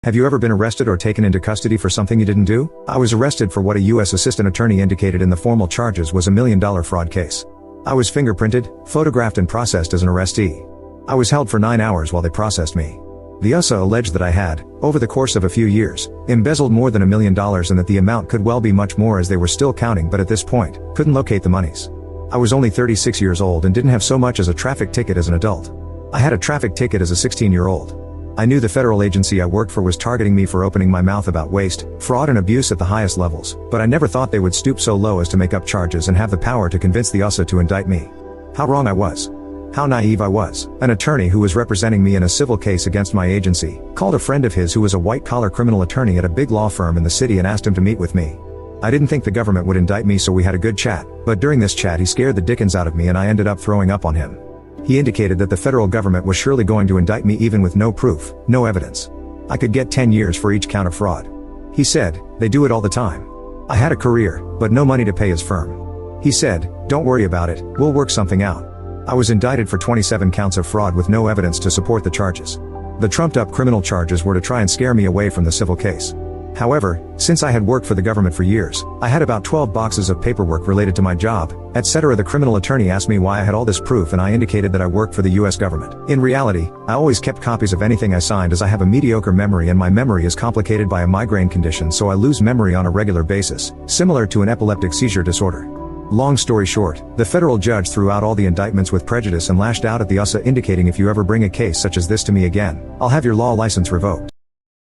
Have you ever been arrested or taken into custody for something you didn't do? I was arrested for what a U.S. assistant attorney indicated in the formal charges was a $1 million fraud case. I was fingerprinted, photographed and processed as an arrestee. I was held for 9 hours while they processed me. The USA alleged that I had, over the course of a few years, embezzled more than $1 million and that the amount could well be much more as they were still counting but at this point, couldn't locate the monies. I was only 36 years old and didn't have so much as a traffic ticket as an adult. I had a traffic ticket as a 16-year-old. I knew the federal agency I worked for was targeting me for opening my mouth about waste, fraud and abuse at the highest levels, but I never thought they would stoop so low as to make up charges and have the power to convince the USA to indict me. How wrong I was. How naive I was. An attorney who was representing me in a civil case against my agency called a friend of his who was a white-collar criminal attorney at a big law firm in the city and asked him to meet with me. I didn't think the government would indict me, so we had a good chat, but during this chat he scared the dickens out of me and I ended up throwing up on him. He indicated that the federal government was surely going to indict me even with no proof, no evidence. I could get 10 years for each count of fraud. He said, they do it all the time. I had a career, but no money to pay his firm. He said, don't worry about it, we'll work something out. I was indicted for 27 counts of fraud with no evidence to support the charges. The trumped-up criminal charges were to try and scare me away from the civil case. However, since I had worked for the government for years, I had about 12 boxes of paperwork related to my job, etc. The criminal attorney asked me why I had all this proof and I indicated that I worked for the US government. In reality, I always kept copies of anything I signed as I have a mediocre memory and my memory is complicated by a migraine condition, so I lose memory on a regular basis, similar to an epileptic seizure disorder. Long story short, the federal judge threw out all the indictments with prejudice and lashed out at the USA, indicating if you ever bring a case such as this to me again, I'll have your law license revoked.